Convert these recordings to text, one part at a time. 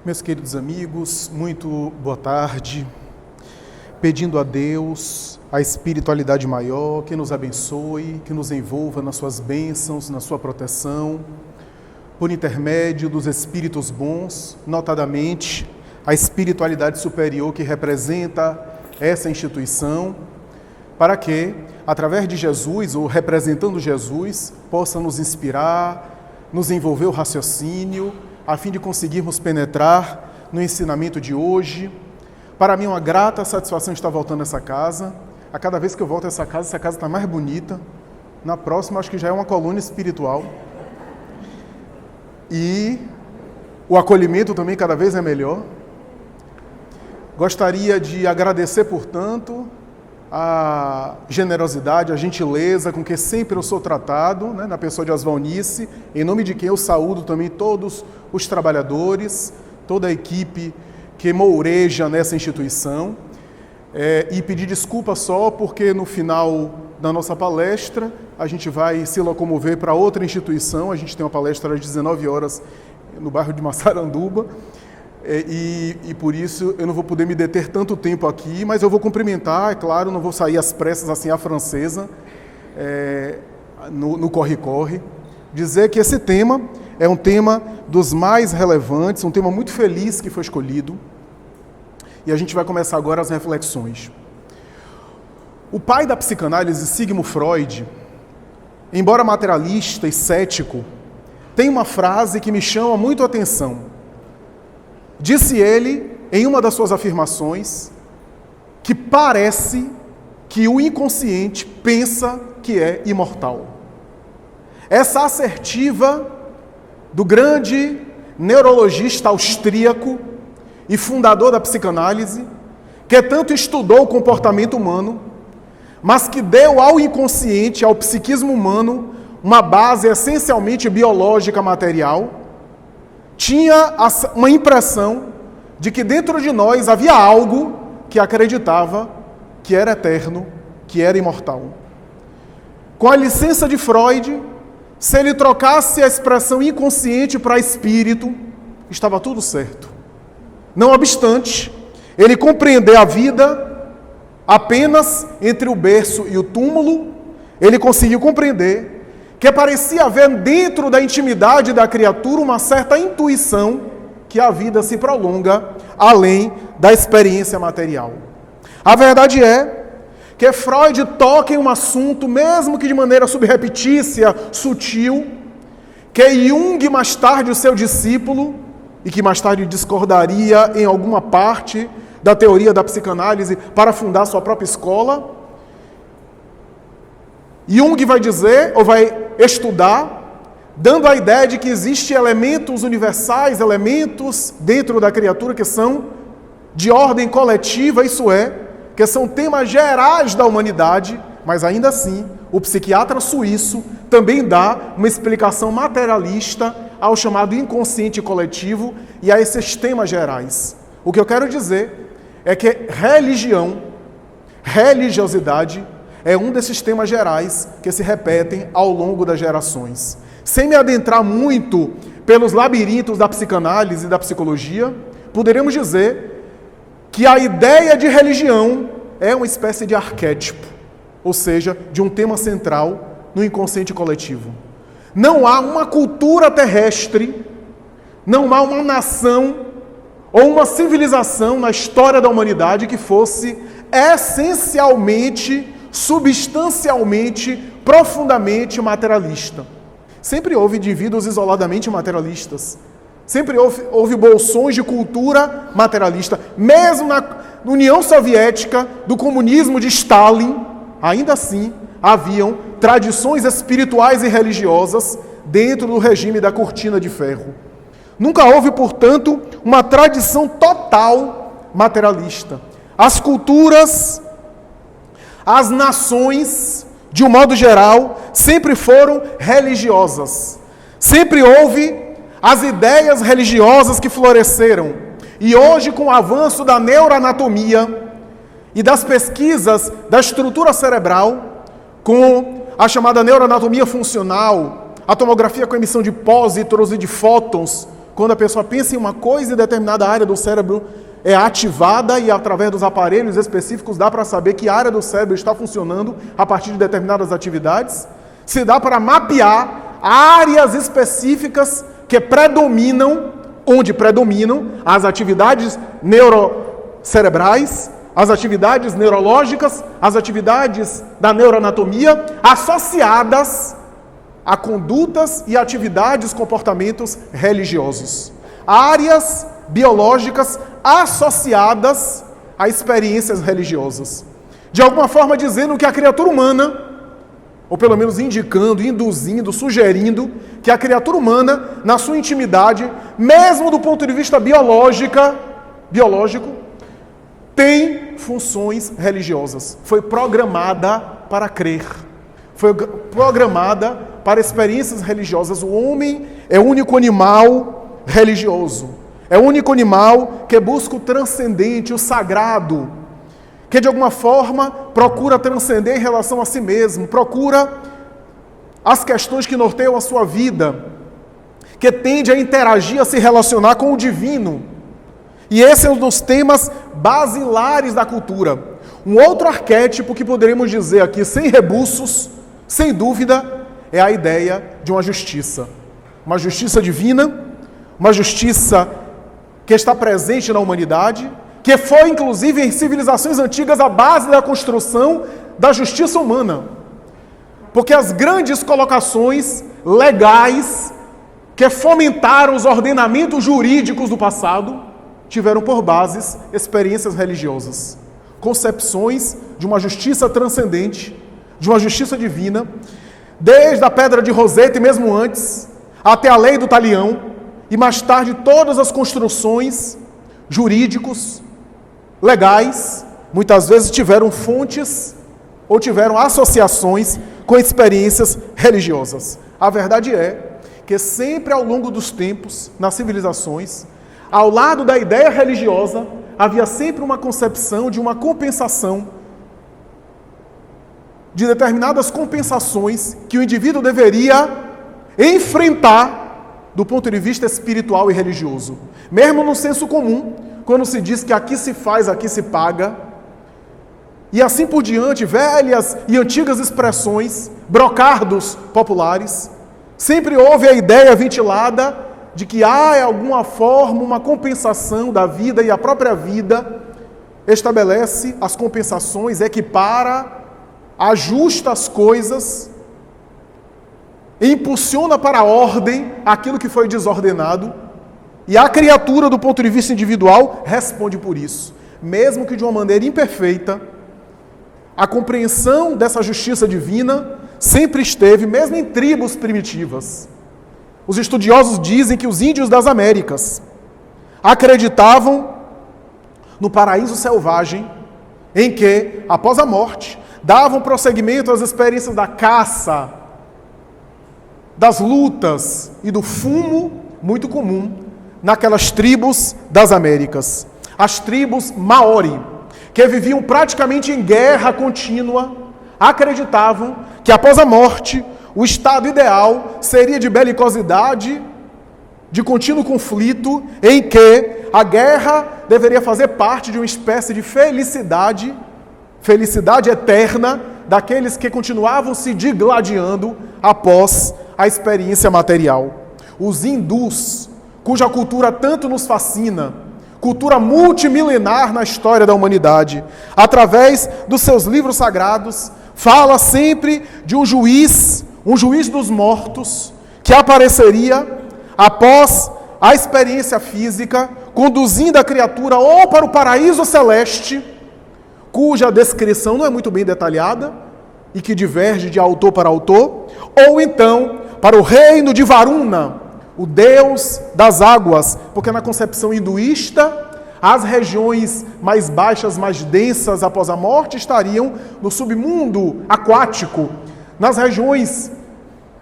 Meus queridos amigos, muito boa tarde. Pedindo a Deus, a espiritualidade maior, que nos abençoe, que nos envolva nas suas bênçãos, na sua proteção, por intermédio dos espíritos bons, notadamente a espiritualidade superior que representa essa instituição, para que, através de Jesus, ou representando Jesus, possa nos inspirar, nos envolver o raciocínio, a fim de conseguirmos penetrar no ensinamento de hoje. Para mim é uma grata satisfação estar voltando a essa casa. A cada vez que eu volto a essa casa está mais bonita. Na próxima, acho que já é uma coluna espiritual. E o acolhimento também cada vez é melhor. Gostaria de agradecer, portanto, a generosidade, a gentileza com que sempre eu sou tratado, na pessoa de Osvalnice, em nome de quem eu saúdo também todos os trabalhadores, toda a equipe que moureja nessa instituição, e pedir desculpa só porque no final da nossa palestra a gente vai se locomover para outra instituição. A gente tem uma palestra às 19 horas no bairro de Massaranduba, e por isso eu não vou poder me deter tanto tempo aqui, mas eu vou cumprimentar, é claro, não vou sair às pressas assim à francesa, no corre-corre, dizer que esse tema é um tema dos mais relevantes, um tema muito feliz que foi escolhido, e a gente vai começar agora as reflexões. O pai da psicanálise, Sigmund Freud, embora materialista e cético, tem uma frase que me chama muito a atenção. Disse ele, em uma das suas afirmações, que parece que o inconsciente pensa que é imortal. Essa assertiva do grande neurologista austríaco e fundador da psicanálise, que tanto estudou o comportamento humano, mas que deu ao inconsciente, ao psiquismo humano, uma base essencialmente biológica material, tinha uma impressão de que dentro de nós havia algo que acreditava que era eterno, que era imortal. Com a licença de Freud, se ele trocasse a expressão inconsciente para espírito, estava tudo certo. Não obstante, ele compreender a vida apenas entre o berço e o túmulo, ele conseguiu compreender que parecia haver dentro da intimidade da criatura uma certa intuição que a vida se prolonga além da experiência material. A verdade é que Freud toca em um assunto, mesmo que de maneira subreptícia, sutil, que Jung, mais tarde o seu discípulo, e que mais tarde discordaria em alguma parte da teoria da psicanálise para fundar sua própria escola, Jung vai dizer, ou vai estudar, dando a ideia de que existem elementos universais, elementos dentro da criatura que são de ordem coletiva, isso é, que são temas gerais da humanidade, mas ainda assim, o psiquiatra suíço também dá uma explicação materialista ao chamado inconsciente coletivo e a esses temas gerais. O que eu quero dizer é que religiosidade, é um desses temas gerais que se repetem ao longo das gerações. Sem me adentrar muito pelos labirintos da psicanálise e da psicologia, poderemos dizer que a ideia de religião é uma espécie de arquétipo, ou seja, de um tema central no inconsciente coletivo. Não há uma cultura terrestre, não há uma nação ou uma civilização na história da humanidade que fosse essencialmente, substancialmente, profundamente materialista. Sempre houve indivíduos isoladamente materialistas. Sempre houve bolsões de cultura materialista. Mesmo na União Soviética, do comunismo de Stalin, ainda assim, haviam tradições espirituais e religiosas dentro do regime da cortina de ferro. Nunca houve, portanto, uma tradição total materialista. As culturas, as nações, de um modo geral, sempre foram religiosas. Sempre houve as ideias religiosas que floresceram. E hoje, com o avanço da neuroanatomia e das pesquisas da estrutura cerebral, com a chamada neuroanatomia funcional, a tomografia com emissão de pósitrons e de fótons, quando a pessoa pensa em uma coisa e determinada área do cérebro é ativada e através dos aparelhos específicos dá para saber que área do cérebro está funcionando a partir de determinadas atividades. Se dá para mapear áreas específicas que predominam, onde predominam as atividades neurocerebrais, as atividades neurológicas, as atividades da neuroanatomia associadas a condutas e atividades, comportamentos religiosos. Áreas biológicas associadas a experiências religiosas. De alguma forma dizendo que a criatura humana, ou pelo menos indicando, induzindo, sugerindo que a criatura humana, na sua intimidade, mesmo do ponto de vista biológico, tem funções religiosas. Foi programada para crer. Foi programada para experiências religiosas. O homem é o único animal religioso. É o único animal que busca o transcendente, o sagrado, que de alguma forma procura transcender em relação a si mesmo, procura as questões que norteiam a sua vida, que tende a interagir, a se relacionar com o divino. E esse é um dos temas basilares da cultura. Um outro arquétipo que poderíamos dizer aqui, sem rebuços, sem dúvida, é a ideia de uma justiça. Uma justiça divina, uma justiça que está presente na humanidade, que foi, inclusive, em civilizações antigas, a base da construção da justiça humana. Porque as grandes colocações legais que fomentaram os ordenamentos jurídicos do passado tiveram por bases experiências religiosas, concepções de uma justiça transcendente, de uma justiça divina, desde a Pedra de Roseta e mesmo antes, até a Lei do Talião, e mais tarde todas as construções jurídicos, legais, muitas vezes tiveram fontes ou tiveram associações com experiências religiosas. A verdade é que sempre ao longo dos tempos, nas civilizações, ao lado da ideia religiosa, havia sempre uma concepção de uma compensação, de determinadas compensações que o indivíduo deveria enfrentar do ponto de vista espiritual e religioso. Mesmo no senso comum, quando se diz que aqui se faz, aqui se paga, e assim por diante, velhas e antigas expressões, brocardos populares, sempre houve a ideia ventilada de que há, de alguma forma, uma compensação da vida, e a própria vida estabelece as compensações, equipara, ajusta as coisas, e impulsiona para a ordem aquilo que foi desordenado, e a criatura, do ponto de vista individual, responde por isso. Mesmo que de uma maneira imperfeita, a compreensão dessa justiça divina sempre esteve, mesmo em tribos primitivas. Os estudiosos dizem que os índios das Américas acreditavam no paraíso selvagem, em que, após a morte, davam prosseguimento às experiências da caça, das lutas e do fumo, muito comum naquelas tribos das Américas. As tribos Maori, que viviam praticamente em guerra contínua, acreditavam que após a morte, o estado ideal seria de belicosidade, de contínuo conflito, em que a guerra deveria fazer parte de uma espécie de felicidade eterna daqueles que continuavam se digladiando após a experiência material. Os hindus, cuja cultura tanto nos fascina, cultura multimilenar na história da humanidade, através dos seus livros sagrados, fala sempre de um juiz dos mortos, que apareceria após a experiência física, conduzindo a criatura ou para o paraíso celeste, cuja descrição não é muito bem detalhada e que diverge de autor para autor, ou então para o reino de Varuna, o deus das águas, porque na concepção hinduísta, as regiões mais baixas, mais densas após a morte estariam no submundo aquático, nas regiões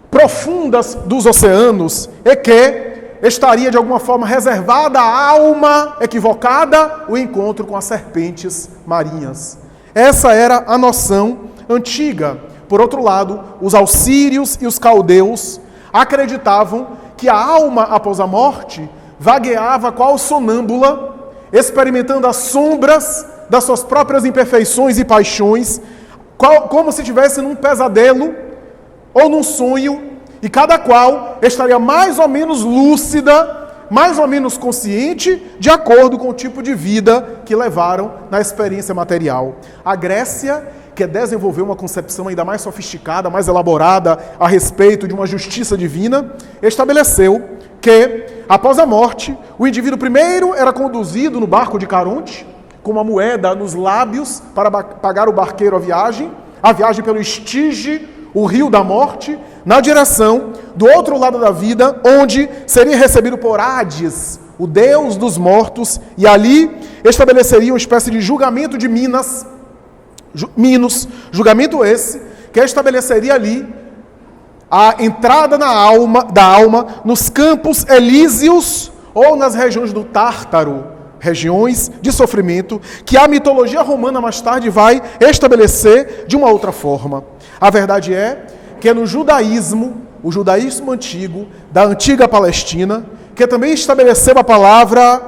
profundas dos oceanos, e que estaria de alguma forma reservada à alma equivocada o encontro com as serpentes marinhas. Essa era a noção antiga. Por outro lado, os assírios e os caldeus acreditavam que a alma após a morte vagueava qual sonâmbula, experimentando as sombras das suas próprias imperfeições e paixões, como se estivesse num pesadelo ou num sonho, e cada qual estaria mais ou menos lúcida, mais ou menos consciente, de acordo com o tipo de vida que levaram na experiência material. A Grécia, que desenvolveu uma concepção ainda mais sofisticada, mais elaborada a respeito de uma justiça divina, estabeleceu que, após a morte, o indivíduo primeiro era conduzido no barco de Caronte, com uma moeda nos lábios para pagar o barqueiro a viagem pelo Estige, o rio da morte, na direção do outro lado da vida, onde seria recebido por Hades, o deus dos mortos, e ali estabeleceria uma espécie de julgamento de Minos, julgamento esse que estabeleceria ali a entrada da alma nos campos elíseos ou nas regiões do Tártaro, regiões de sofrimento que a mitologia romana mais tarde vai estabelecer de uma outra forma. A verdade é que no judaísmo, o judaísmo antigo, da antiga Palestina, que também estabeleceu a palavra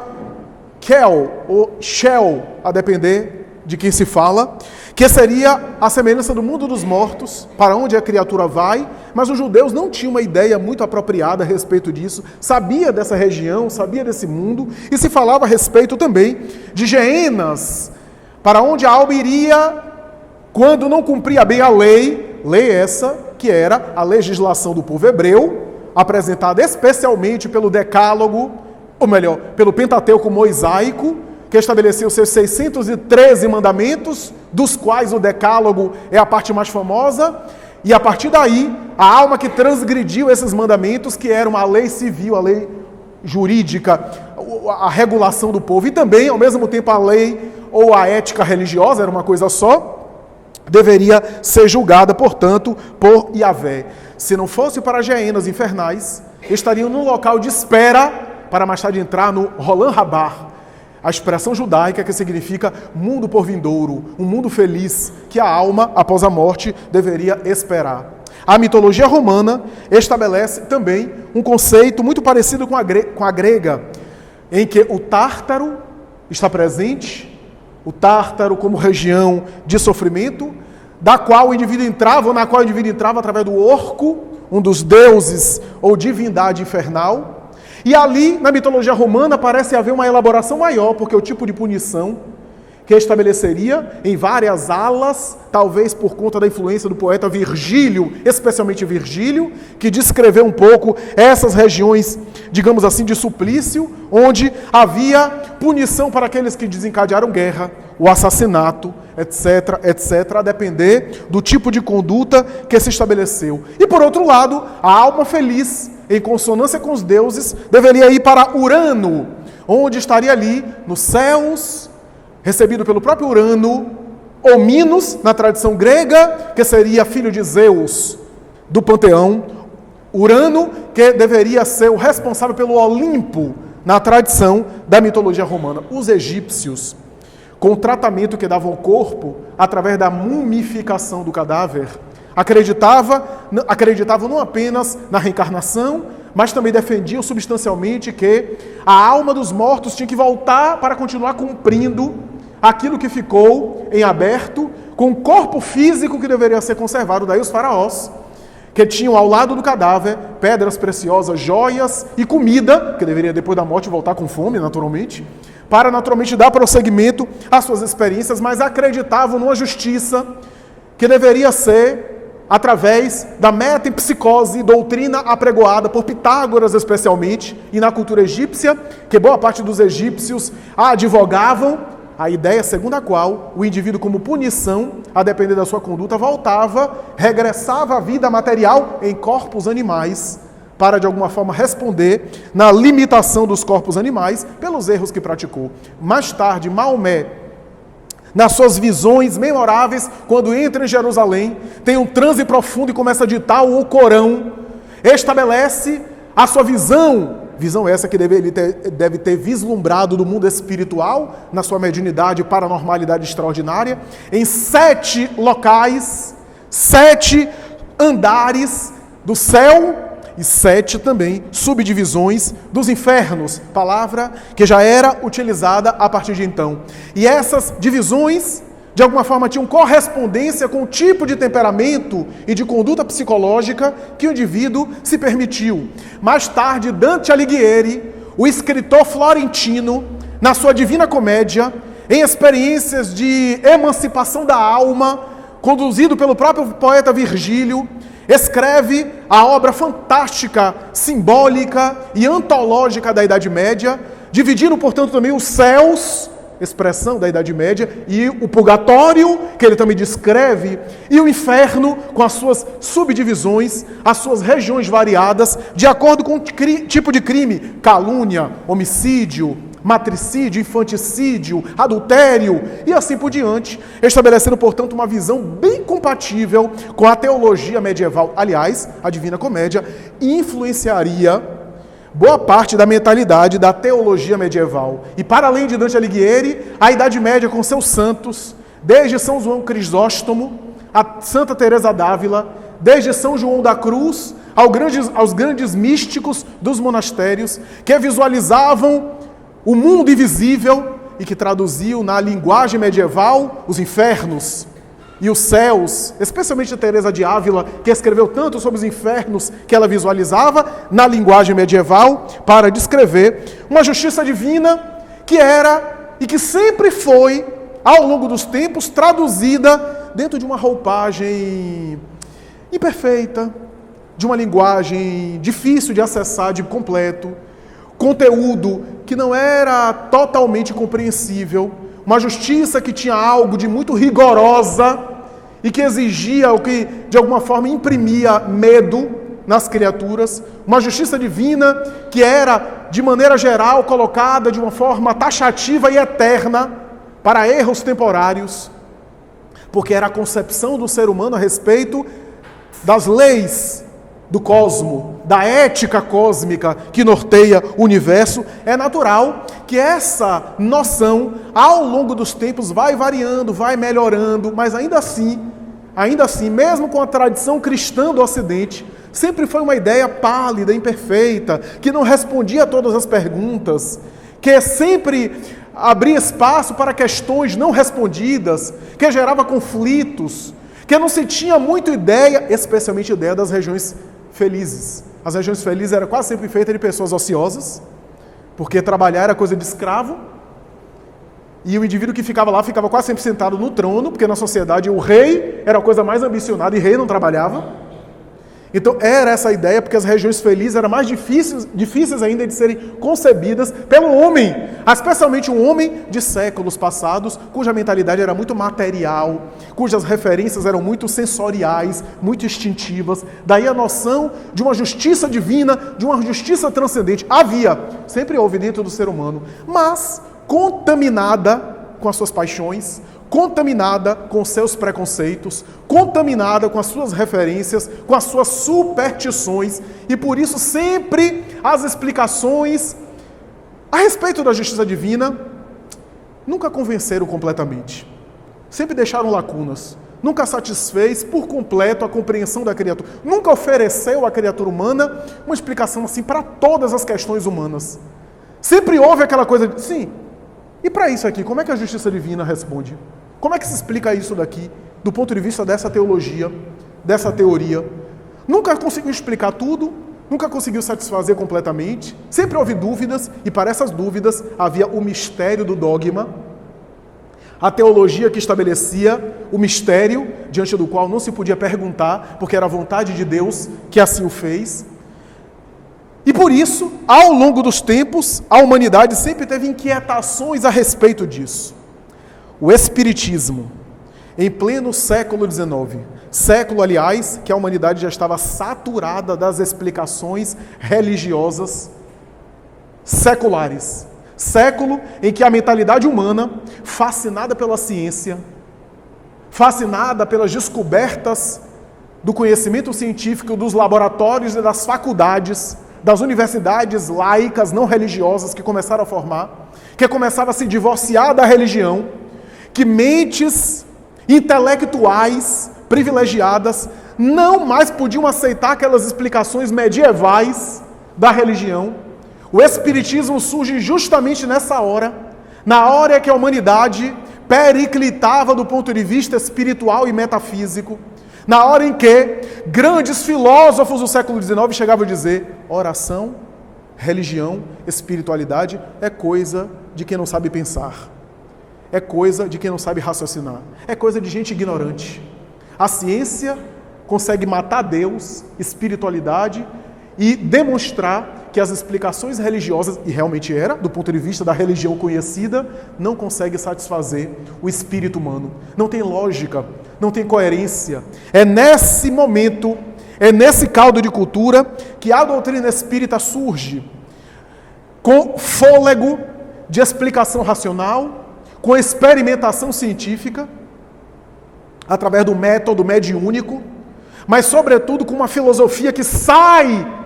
Kel, ou Shel, a depender de quem se fala, que seria a semelhança do mundo dos mortos, para onde a criatura vai, mas os judeus não tinham uma ideia muito apropriada a respeito disso, sabia dessa região, sabia desse mundo, e se falava a respeito também de Geenas, para onde a alma iria quando não cumpria bem a lei essa que era a legislação do povo hebreu, apresentada especialmente pelo Decálogo, ou melhor, pelo Pentateuco mosaico, que estabeleceu seus 613 mandamentos, dos quais o Decálogo é a parte mais famosa, e a partir daí, a alma que transgrediu esses mandamentos, que eram a lei civil, a lei jurídica, a regulação do povo, e também, ao mesmo tempo, a lei ou a ética religiosa, era uma coisa só, deveria ser julgada, portanto, por Yahvé. Se não fosse para Geenas infernais, estariam num local de espera para mais tarde entrar no Roland Rabar, a expressão judaica que significa mundo por vindouro, um mundo feliz que a alma, após a morte, deveria esperar. A mitologia romana estabelece também um conceito muito parecido com a grega, em que o Tártaro está presente, o Tártaro como região de sofrimento, da qual o indivíduo entrava, ou na qual o indivíduo entrava através do Orco, um dos deuses ou divindade infernal. E ali, na mitologia romana, parece haver uma elaboração maior, porque o tipo de punição que estabeleceria em várias alas, talvez por conta da influência do poeta Virgílio, especialmente Virgílio, que descreveu um pouco essas regiões, digamos assim, de suplício, onde havia punição para aqueles que desencadearam guerra, o assassinato, etc., etc., a depender do tipo de conduta que se estabeleceu. E por outro lado, a alma feliz, em consonância com os deuses, deveria ir para Urano, onde estaria ali, nos céus, recebido pelo próprio Urano, ou Minos, na tradição grega, que seria filho de Zeus, do panteão. Urano, que deveria ser o responsável pelo Olimpo, na tradição da mitologia romana. Os egípcios, com o tratamento que davam ao corpo, através da mumificação do cadáver, acreditavam não apenas na reencarnação, mas também defendiam substancialmente que a alma dos mortos tinha que voltar para continuar cumprindo aquilo que ficou em aberto, com o corpo físico que deveria ser conservado. Daí os faraós, que tinham ao lado do cadáver pedras preciosas, joias e comida, que deveria depois da morte voltar com fome, naturalmente, para naturalmente dar prosseguimento às suas experiências, mas acreditavam numa justiça que deveria ser através da metempsicose, doutrina apregoada por Pitágoras especialmente, e na cultura egípcia, que boa parte dos egípcios advogavam, a ideia segundo a qual o indivíduo, como punição, a depender da sua conduta, regressava à vida material em corpos animais, para de alguma forma responder na limitação dos corpos animais pelos erros que praticou. Mais tarde, Maomé, nas suas visões memoráveis, quando entra em Jerusalém, tem um transe profundo e começa a ditar o Corão, estabelece a sua visão essa que deve ter vislumbrado do mundo espiritual, na sua mediunidade e paranormalidade extraordinária, em 7 locais, 7 andares do céu, e 7 também subdivisões dos infernos, palavra que já era utilizada a partir de então. E essas divisões, de alguma forma, tinham correspondência com o tipo de temperamento e de conduta psicológica que o indivíduo se permitiu. Mais tarde, Dante Alighieri, o escritor florentino, na sua Divina Comédia, em experiências de emancipação da alma, conduzido pelo próprio poeta Virgílio, escreve a obra fantástica, simbólica e antológica da Idade Média, dividindo, portanto, também os céus, expressão da Idade Média, e o purgatório, que ele também descreve, e o inferno, com as suas subdivisões, as suas regiões variadas, de acordo com o tipo de crime: calúnia, homicídio, matricídio, infanticídio, adultério e assim por diante, estabelecendo, portanto, uma visão bem compatível com a teologia medieval. Aliás, a Divina Comédia influenciaria boa parte da mentalidade da teologia medieval. E para além de Dante Alighieri, a Idade Média com seus santos, desde São João Crisóstomo a Santa Teresa d'Ávila, desde São João da Cruz aos grandes místicos dos monastérios, que visualizavam o mundo invisível e que traduziu na linguagem medieval os infernos e os céus, especialmente a Teresa de Ávila, que escreveu tanto sobre os infernos que ela visualizava na linguagem medieval para descrever uma justiça divina que era e que sempre foi, ao longo dos tempos, traduzida dentro de uma roupagem imperfeita, de uma linguagem difícil de acessar de completo, conteúdo que não era totalmente compreensível, uma justiça que tinha algo de muito rigorosa e que exigia, o que de alguma forma imprimia medo nas criaturas, uma justiça divina que era, de maneira geral, colocada de uma forma taxativa e eterna para erros temporários, porque era a concepção do ser humano a respeito das leis do cosmo, da ética cósmica que norteia o universo. É natural que essa noção, ao longo dos tempos, vai variando, vai melhorando, mas ainda assim, mesmo com a tradição cristã do Ocidente, sempre foi uma ideia pálida, imperfeita, que não respondia a todas as perguntas, que sempre abria espaço para questões não respondidas, que gerava conflitos, que não se tinha muito ideia, especialmente ideia das regiões felizes. As regiões felizes eram quase sempre feitas de pessoas ociosas, porque trabalhar era coisa de escravo, e o indivíduo que ficava lá ficava quase sempre sentado no trono, porque na sociedade o rei era a coisa mais ambicionada e rei não trabalhava. Então era essa a ideia, porque as regiões felizes eram mais difíceis ainda de serem concebidas pelo homem, especialmente um homem de séculos passados, cuja mentalidade era muito material, cujas referências eram muito sensoriais, muito instintivas. Daí a noção de uma justiça divina, de uma justiça transcendente. Sempre houve dentro do ser humano, mas contaminada com as suas paixões, contaminada com seus preconceitos, contaminada com as suas referências, com as suas superstições, e por isso sempre as explicações a respeito da justiça divina nunca convenceram completamente. Sempre deixaram lacunas, nunca satisfez por completo a compreensão da criatura, nunca ofereceu à criatura humana uma explicação assim para todas as questões humanas. Sempre houve aquela coisa de, sim, e para isso aqui, como é que a justiça divina responde? Como é que se explica isso daqui, do ponto de vista dessa teologia, dessa teoria? Nunca conseguiu explicar tudo, nunca conseguiu satisfazer completamente, sempre houve dúvidas, e para essas dúvidas havia o mistério do dogma, a teologia que estabelecia o mistério, diante do qual não se podia perguntar, porque era a vontade de Deus que assim o fez. E por isso, ao longo dos tempos, a humanidade sempre teve inquietações a respeito disso. O Espiritismo, em pleno século XIX, século, aliás, que a humanidade já estava saturada das explicações religiosas seculares. Século em que a mentalidade humana, fascinada pela ciência, fascinada pelas descobertas do conhecimento científico dos laboratórios e das faculdades, das universidades laicas, não religiosas, que começaram a formar, que começavam a se divorciar da religião, que mentes intelectuais privilegiadas não mais podiam aceitar aquelas explicações medievais da religião. O Espiritismo surge justamente nessa hora, na hora que a humanidade periclitava do ponto de vista espiritual e metafísico, na hora em que grandes filósofos do século XIX chegavam a dizer: oração, religião, espiritualidade é coisa de quem não sabe pensar, é coisa de quem não sabe raciocinar, é coisa de gente ignorante. A ciência consegue matar Deus, espiritualidade, e demonstrar que as explicações religiosas, e realmente era, do ponto de vista da religião conhecida, não consegue satisfazer o espírito humano. Não tem lógica, não tem coerência. É nesse momento, é nesse caldo de cultura que a doutrina espírita surge, com fôlego de explicação racional, com experimentação científica, através do método mediúnico, mas sobretudo com uma filosofia que sai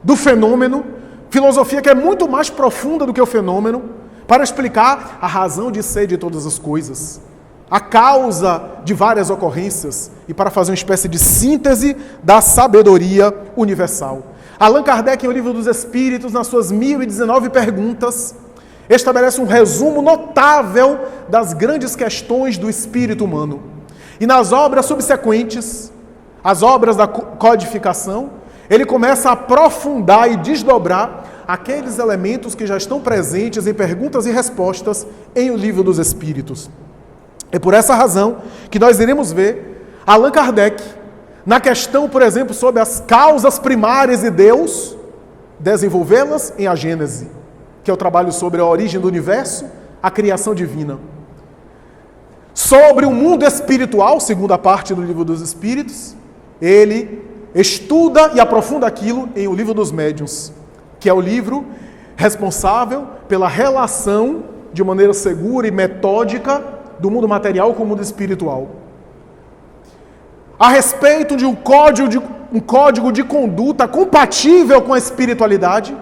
do fenômeno, filosofia que é muito mais profunda do que o fenômeno, para explicar a razão de ser de todas as coisas, a causa de várias ocorrências, e para fazer uma espécie de síntese da sabedoria universal. Allan Kardec, em O Livro dos Espíritos, nas suas 1019 perguntas, estabelece um resumo notável das grandes questões do espírito humano. E nas obras subsequentes, as obras da codificação, ele começa a aprofundar e desdobrar aqueles elementos que já estão presentes em Perguntas e Respostas em O Livro dos Espíritos. É por essa razão que nós iremos ver Allan Kardec, na questão, por exemplo, sobre as causas primárias de Deus, desenvolvê-las em A Gênese, que é o trabalho sobre a origem do universo, a criação divina. Sobre o mundo espiritual, segunda parte do Livro dos Espíritos, ele estuda e aprofunda aquilo em O Livro dos Médiuns, que é o livro responsável pela relação, de maneira segura e metódica, do mundo material com o mundo espiritual. A respeito de um código de conduta compatível com a espiritualidade,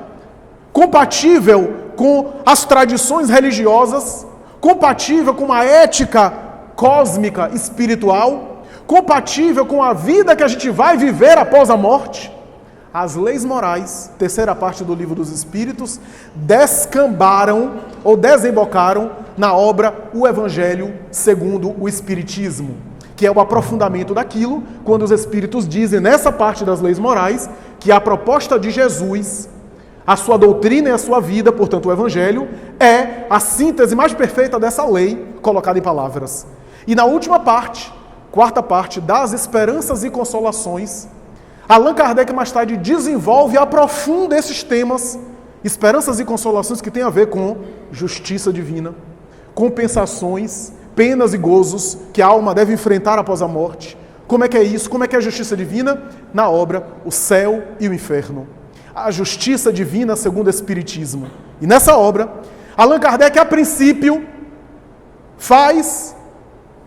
compatível com as tradições religiosas, compatível com uma ética cósmica espiritual, compatível com a vida que a gente vai viver após a morte. As leis morais, terceira parte do Livro dos Espíritos, descambaram ou desembocaram na obra O Evangelho segundo o Espiritismo, que é o aprofundamento daquilo, quando os Espíritos dizem, nessa parte das leis morais, que a proposta de Jesus, a sua doutrina e a sua vida, portanto o Evangelho, é a síntese mais perfeita dessa lei colocada em palavras. E na última parte, quarta parte, das esperanças e consolações, Allan Kardec mais tarde desenvolve e aprofunda esses temas, esperanças e consolações que têm a ver com justiça divina, compensações, penas e gozos que a alma deve enfrentar após a morte. Como é que é isso? Como é que é a justiça divina? Na obra O Céu e o Inferno. A justiça divina segundo o Espiritismo. E nessa obra, Allan Kardec, a princípio, faz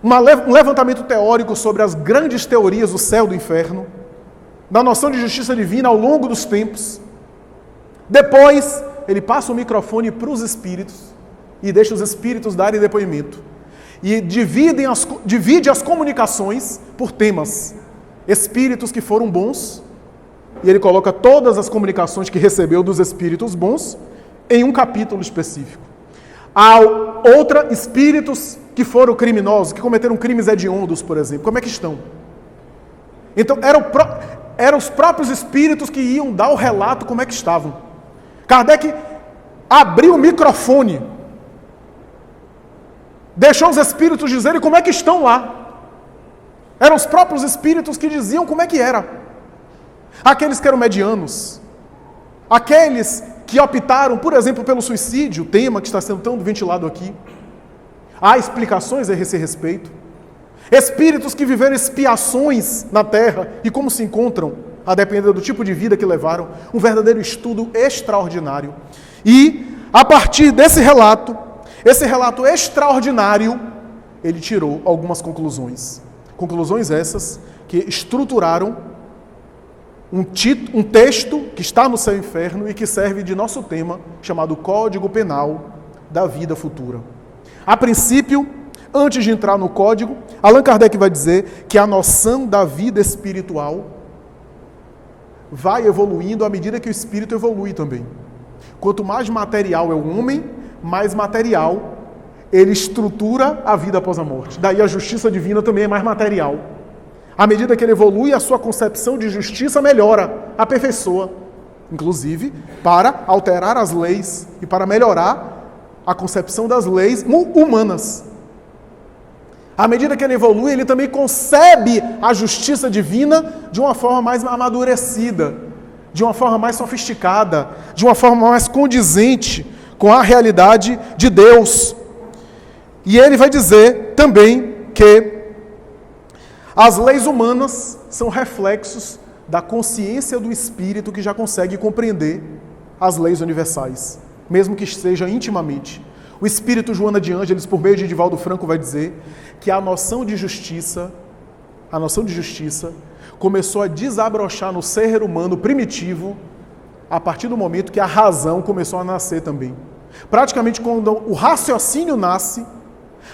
um levantamento teórico sobre as grandes teorias do céu e do inferno, da noção de justiça divina ao longo dos tempos. Depois, ele passa o microfone para os espíritos e deixa os espíritos darem depoimento. E divide as comunicações por temas. Espíritos que foram bons, e ele coloca todas as comunicações que recebeu dos espíritos bons em um capítulo específico. Há outra, espíritos que foram criminosos, que cometeram crimes hediondos, por exemplo. Como é que estão? Então, eram os próprios espíritos que iam dar o relato como é que estavam. Kardec abriu o microfone, deixou os espíritos dizerem como é que estão lá. Eram os próprios espíritos que diziam como é que era. Aqueles que eram medianos, aqueles que optaram, por exemplo, pelo suicídio, tema que está sendo tão ventilado aqui. Há explicações a esse respeito. Espíritos que viveram expiações na Terra e como se encontram, a depender do tipo de vida que levaram. Um verdadeiro estudo extraordinário. E, a partir desse relato, esse relato extraordinário, ele tirou algumas conclusões. Conclusões essas que estruturaram um texto que está no Céu e Inferno e que serve de nosso tema, chamado Código Penal da Vida Futura. A princípio, Antes de entrar no código, Allan Kardec vai dizer que a noção da vida espiritual vai evoluindo à medida que o espírito evolui também. Quanto mais material é o homem, mais material ele estrutura a vida após a morte. Daí a justiça divina também é mais material. À medida que ele evolui, a sua concepção de justiça melhora, aperfeiçoa, inclusive para alterar as leis e para melhorar a concepção das leis humanas. À medida que ele evolui, ele também concebe a justiça divina de uma forma mais amadurecida, de uma forma mais sofisticada, de uma forma mais condizente com a realidade de Deus. E ele vai dizer também que as leis humanas são reflexos da consciência do espírito que já consegue compreender as leis universais, mesmo que seja intimamente. O espírito Joana de Ângeles, por meio de Divaldo Franco, vai dizer que a noção de justiça começou a desabrochar no ser humano primitivo a partir do momento que a razão começou a nascer também. Praticamente quando o raciocínio nasce,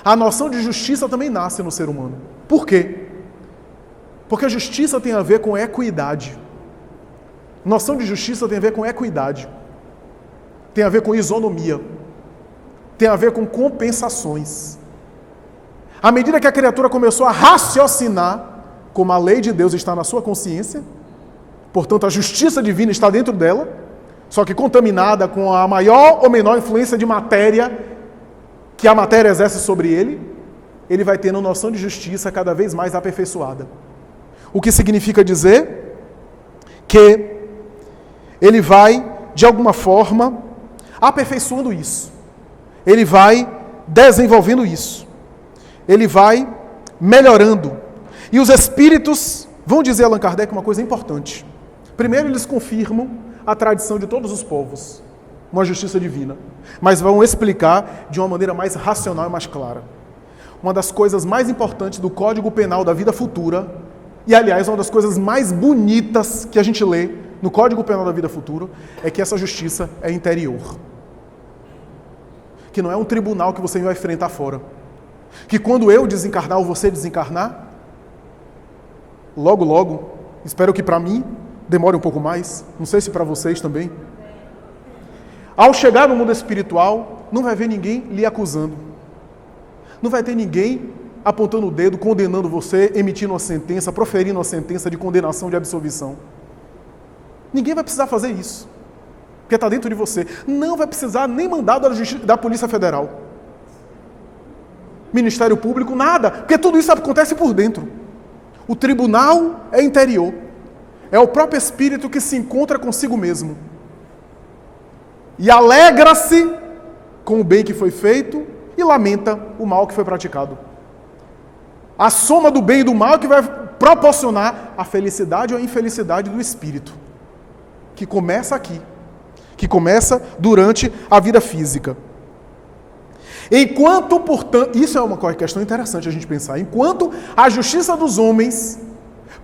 a noção de justiça também nasce no ser humano. Por quê? Porque a justiça tem a ver com equidade. Noção de justiça tem a ver com equidade. Tem a ver com isonomia. Tem a ver com compensações. À medida que a criatura começou a raciocinar, como a lei de Deus está na sua consciência, portanto a justiça divina está dentro dela, só que contaminada com a maior ou menor influência de matéria que a matéria exerce sobre ele, ele vai tendo noção de justiça cada vez mais aperfeiçoada. O que significa dizer que ele vai, de alguma forma, aperfeiçoando isso. Ele vai desenvolvendo isso. Ele vai melhorando. E os espíritos vão dizer a Allan Kardec uma coisa importante. Primeiro, eles confirmam a tradição de todos os povos, uma justiça divina, mas vão explicar de uma maneira mais racional e mais clara. Uma das coisas mais importantes do Código Penal da vida futura, e aliás, uma das coisas mais bonitas que a gente lê no Código Penal da vida futura, é que essa justiça é interior. Que não é um tribunal que você vai enfrentar fora. Que quando eu desencarnar ou você desencarnar, logo, logo, espero que para mim demore um pouco mais, não sei se para vocês também. Ao chegar no mundo espiritual, não vai ver ninguém lhe acusando. Não vai ter ninguém apontando o dedo, condenando você, emitindo uma sentença, proferindo uma sentença de condenação, de absolvição. Ninguém vai precisar fazer isso, porque está dentro de você. Não vai precisar nem mandado da Polícia Federal, Ministério Público, nada, porque tudo isso acontece por dentro. O tribunal é interior, é o próprio espírito que se encontra consigo mesmo e alegra-se com o bem que foi feito e lamenta o mal que foi praticado. A soma do bem e do mal que vai proporcionar a felicidade ou a infelicidade do espírito, que começa aqui, que começa durante a vida física. Enquanto, portanto, isso é uma questão interessante a gente pensar, enquanto a justiça dos homens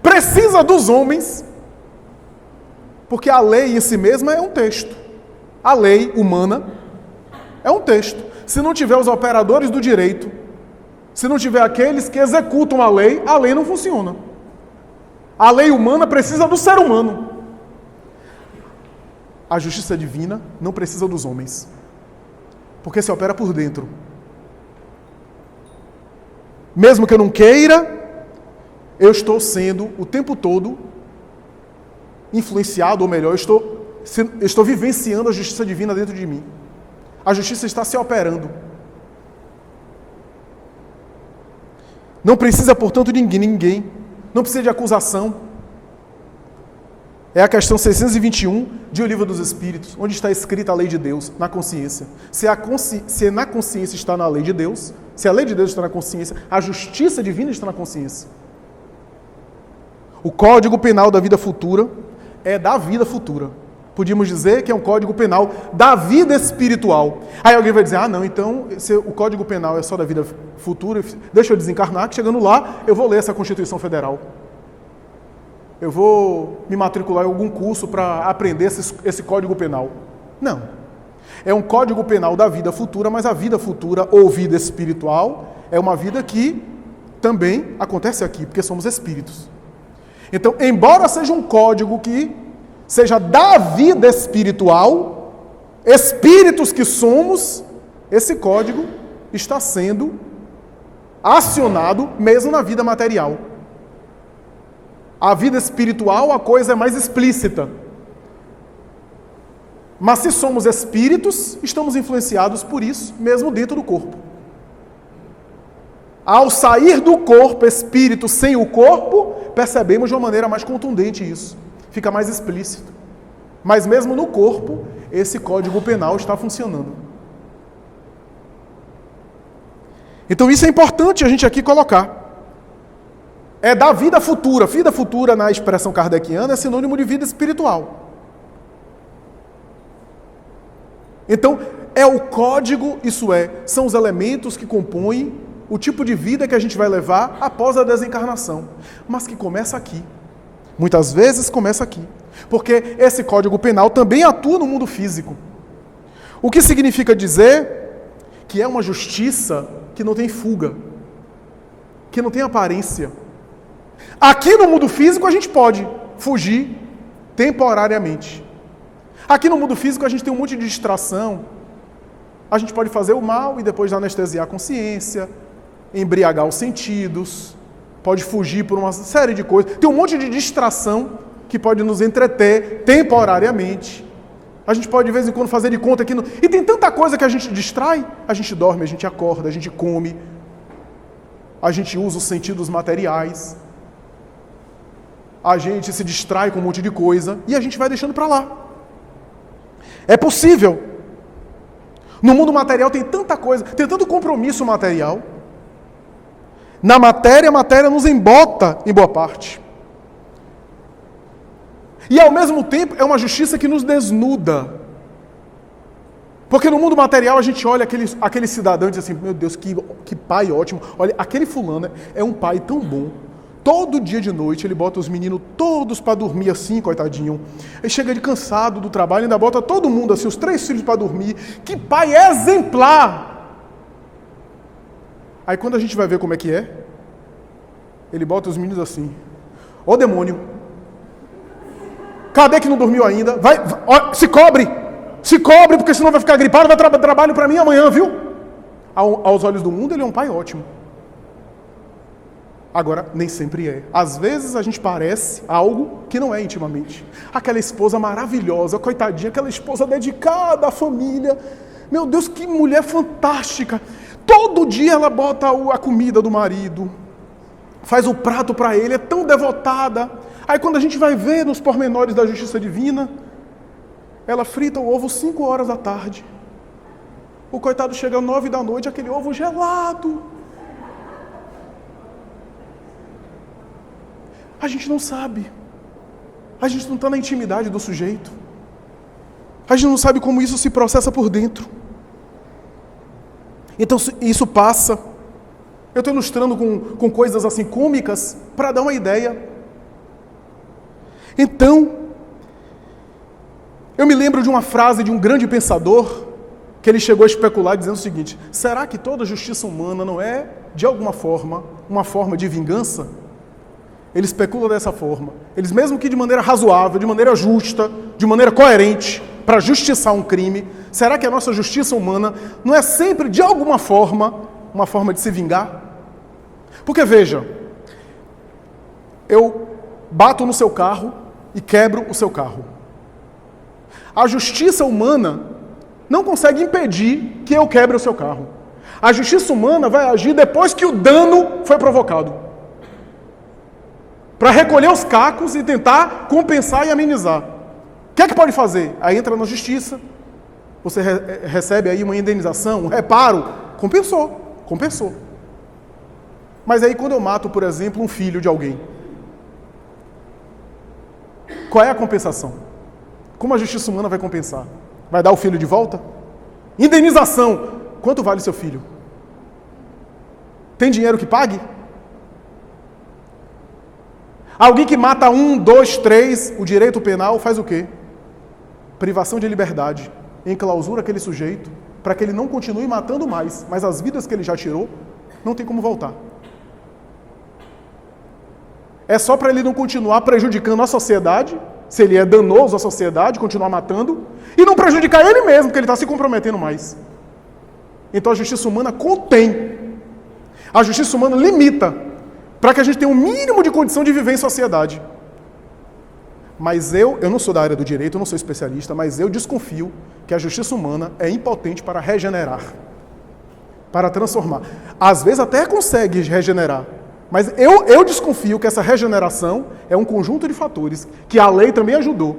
precisa dos homens, porque a lei em si mesma é um texto, a lei humana é um texto. Se não tiver os operadores do direito, se não tiver aqueles que executam a lei não funciona. A lei humana precisa do ser humano. A justiça divina não precisa dos homens, porque se opera por dentro. Mesmo que eu não queira, eu estou sendo o tempo todo influenciado, ou melhor, eu estou vivenciando a justiça divina dentro de mim. A justiça está se operando. Não precisa, portanto, de ninguém. Não precisa de acusação. É a questão 621 de O Livro dos Espíritos, onde está escrita a lei de Deus, na consciência. Se na consciência está na lei de Deus, se a lei de Deus está na consciência, a justiça divina está na consciência. O Código Penal da vida futura é da vida futura. Podíamos dizer que é um Código Penal da vida espiritual. Aí alguém vai dizer, não, então o Código Penal é só da vida futura, deixa eu desencarnar, que chegando lá eu vou ler essa Constituição Federal. Eu vou me matricular em algum curso para aprender esse Código Penal. Não. É um código penal da vida futura, mas a vida futura ou vida espiritual é uma vida que também acontece aqui, porque somos espíritos. Então, embora seja um código que seja da vida espiritual, espíritos que somos, esse código está sendo acionado mesmo na vida material. A vida espiritual, a coisa é mais explícita. Mas se somos espíritos, estamos influenciados por isso, mesmo dentro do corpo. Ao sair do corpo, espírito sem o corpo, percebemos de uma maneira mais contundente isso. Fica mais explícito. Mas mesmo no corpo, esse código penal está funcionando. Então isso é importante a gente aqui colocar. É da vida futura. Vida futura, na expressão kardeciana, é sinônimo de vida espiritual. Então, é o código, isso é, são os elementos que compõem o tipo de vida que a gente vai levar após a desencarnação. Mas que começa aqui. Muitas vezes começa aqui. Porque esse código penal também atua no mundo físico. O que significa dizer que é uma justiça que não tem fuga, que não tem aparência. Aqui no mundo físico a gente pode fugir temporariamente. Aqui no mundo físico a gente tem um monte de distração. A gente pode fazer o mal e depois anestesiar a consciência, embriagar os sentidos, pode fugir por uma série de coisas. Tem um monte de distração que pode nos entreter temporariamente. A gente pode de vez em quando fazer de conta que... E tem tanta coisa que a gente distrai. A gente dorme, a gente acorda, a gente come. A gente usa os sentidos materiais. A gente se distrai com um monte de coisa e a gente vai deixando para lá. É possível. No mundo material tem tanta coisa, tem tanto compromisso material. Na matéria, a matéria nos embota em boa parte. E ao mesmo tempo é uma justiça que nos desnuda. Porque no mundo material a gente olha aquele cidadão e diz assim, meu Deus, que pai ótimo. Olha, aquele fulano é um pai tão bom. Todo dia de noite ele bota os meninos todos para dormir assim, coitadinho. Ele chega de cansado do trabalho, ainda bota todo mundo assim, os 3 filhos para dormir. Que pai exemplar! Aí quando a gente vai ver como é que é, ele bota os meninos assim. Ô demônio! Cadê que não dormiu ainda? Vai, se cobre! Se cobre, porque senão vai ficar gripado, vai trabalho para mim amanhã, viu? Aos olhos do mundo ele é um pai ótimo. Agora, nem sempre é. Às vezes a gente parece algo que não é intimamente. Aquela esposa maravilhosa, coitadinha, aquela esposa dedicada à família. Meu Deus, que mulher fantástica. Todo dia ela bota a comida do marido, faz o prato para ele, é tão devotada. Aí quando a gente vai ver nos pormenores da justiça divina, ela frita o ovo 5 horas da tarde. O coitado chega às 9 da noite, aquele ovo gelado. A gente não sabe. A gente não está na intimidade do sujeito. A gente não sabe como isso se processa por dentro. Então isso passa. Eu estou ilustrando com coisas assim cômicas para dar uma ideia. Então, eu me lembro de uma frase de um grande pensador que ele chegou a especular dizendo o seguinte: será que toda justiça humana não é, de alguma forma, uma forma de vingança? Ele especula dessa forma. Eles, mesmo que de maneira razoável, de maneira justa, de maneira coerente, para justiçar um crime, será que a nossa justiça humana não é sempre, de alguma forma, uma forma de se vingar? Porque, veja, eu bato no seu carro e quebro o seu carro. A justiça humana não consegue impedir que eu quebre o seu carro. A justiça humana vai agir depois que o dano foi provocado, para recolher os cacos e tentar compensar e amenizar. O que é que pode fazer? Aí entra na justiça, você recebe aí uma indenização, um reparo, compensou. Mas aí quando eu mato, por exemplo, um filho de alguém, qual é a compensação? Como a justiça humana vai compensar? Vai dar o filho de volta? Indenização. Quanto vale seu filho? Tem dinheiro que pague? Alguém que mata 1, 2, 3, o direito penal faz o quê? Privação de liberdade. enclausura aquele sujeito para que ele não continue matando mais, mas as vidas que ele já tirou, não tem como voltar. É só para ele não continuar prejudicando a sociedade, se ele é danoso à sociedade, continuar matando, e não prejudicar ele mesmo, porque ele está se comprometendo mais. Então a justiça humana contém. A justiça humana limita, para que a gente tenha um mínimo de condição de viver em sociedade. Mas eu não sou da área do direito, eu não sou especialista, mas eu desconfio que a justiça humana é impotente para regenerar, para transformar. Às vezes até consegue regenerar, mas eu desconfio que essa regeneração é um conjunto de fatores que a lei também ajudou.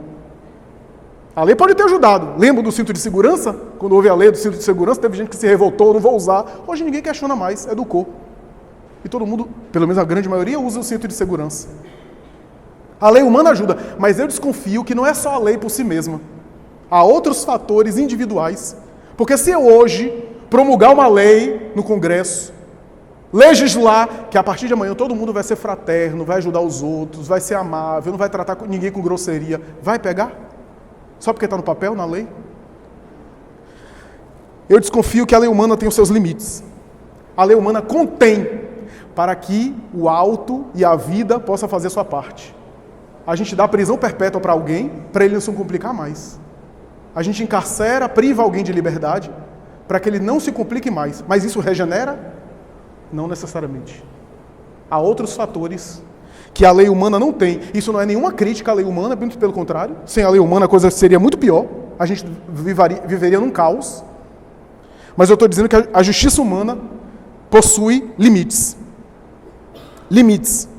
A lei pode ter ajudado. Lembra do cinto de segurança? Quando houve a lei do cinto de segurança, teve gente que se revoltou, não vou usar. Hoje ninguém questiona mais, educou. E todo mundo, pelo menos a grande maioria, usa o cinto de segurança. A lei humana ajuda, mas eu desconfio que não é só a lei por si mesma. Há outros fatores individuais. Porque se eu hoje promulgar uma lei no Congresso, legislar que a partir de amanhã todo mundo vai ser fraterno, vai ajudar os outros, vai ser amável, não vai tratar ninguém com grosseria, vai pegar? Só porque está no papel, na lei? Eu desconfio que a lei humana tem os seus limites. A lei humana contém para que o alto e a vida possa fazer sua parte. A gente dá prisão perpétua para alguém, para ele não se complicar mais. A gente encarcera, priva alguém de liberdade, para que ele não se complique mais. Mas isso regenera? Não necessariamente. Há outros fatores que a lei humana não tem. Isso não é nenhuma crítica à lei humana, muito pelo contrário. Sem a lei humana a coisa seria muito pior. A gente viveria num caos. Mas eu estou dizendo que a justiça humana possui limites. Limites.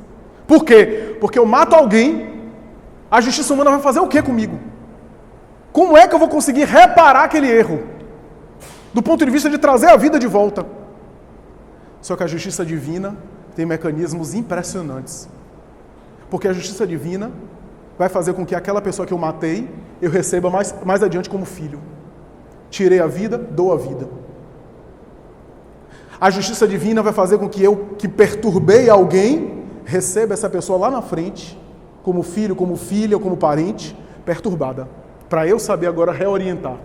Por quê? Porque eu mato alguém, a justiça humana vai fazer o quê comigo? Como é que eu vou conseguir reparar aquele erro? Do ponto de vista de trazer a vida de volta. Só que a justiça divina tem mecanismos impressionantes. Porque a justiça divina vai fazer com que aquela pessoa que eu matei, eu receba mais adiante como filho. Tirei a vida, dou a vida. A justiça divina vai fazer com que eu, que perturbei alguém, receba essa pessoa lá na frente, como filho, como filha, ou como parente, perturbada. Para eu saber agora reorientar.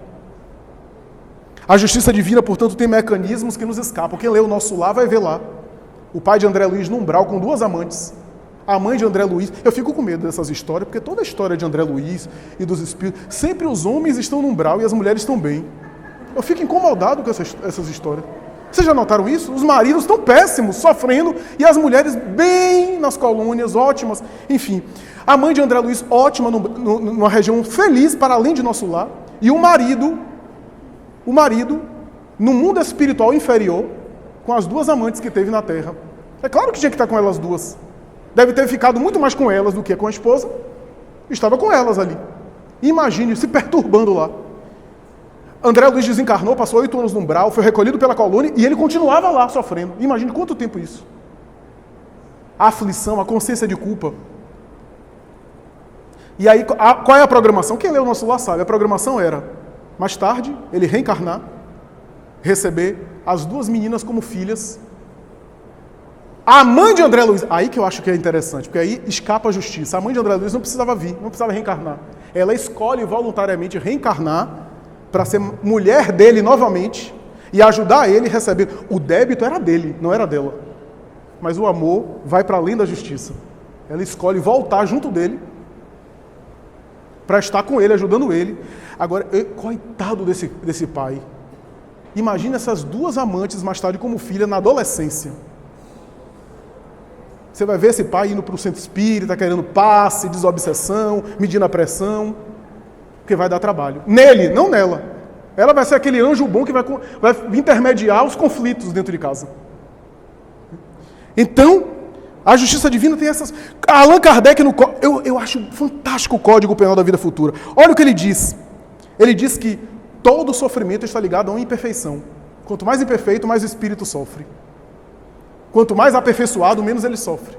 A justiça divina, portanto, tem mecanismos que nos escapam. Quem lê o nosso lar vai ver lá. O pai de André Luiz no umbral com 2 amantes. A mãe de André Luiz. Eu fico com medo dessas histórias, porque toda a história de André Luiz e dos espíritos, sempre os homens estão no umbral e as mulheres estão bem. Eu fico incomodado com essas histórias. Vocês já notaram isso? Os maridos estão péssimos, sofrendo, e as mulheres bem nas colônias, ótimas. Enfim, a mãe de André Luiz, ótima, numa região feliz para além de nosso lar. E o marido, no mundo espiritual inferior, com as 2 amantes que teve na terra. É claro que tinha que estar com elas 2. Deve ter ficado muito mais com elas do que com a esposa. Estava com elas ali. Imagine, se perturbando lá. André Luiz desencarnou, passou 8 anos no umbral, foi recolhido pela colônia e ele continuava lá sofrendo. Imagine quanto tempo isso. A aflição, a consciência de culpa. E aí, qual é a programação? Quem lê o nosso lar sabe. A programação era, mais tarde, ele reencarnar, receber as 2 meninas como filhas. A mãe de André Luiz, aí que eu acho que é interessante, porque aí escapa a justiça. A mãe de André Luiz não precisava vir, não precisava reencarnar. Ela escolhe voluntariamente reencarnar para ser mulher dele novamente e ajudar ele a receber. O débito era dele, não era dela. Mas o amor vai para além da justiça. Ela escolhe voltar junto dele para estar com ele, ajudando ele. Agora, coitado desse pai. Imagina essas 2 amantes mais tarde como filha na adolescência. Você vai ver esse pai indo para o centro espírita, querendo passe, desobsessão, medindo a pressão, porque vai dar trabalho. Nele, não nela. Ela vai ser aquele anjo bom que vai intermediar os conflitos dentro de casa. Então, a justiça divina tem essas... Allan Kardec, eu acho fantástico o Código Penal da Vida Futura. Olha o que ele diz. Ele diz que todo sofrimento está ligado a uma imperfeição. Quanto mais imperfeito, mais o espírito sofre. Quanto mais aperfeiçoado, menos ele sofre.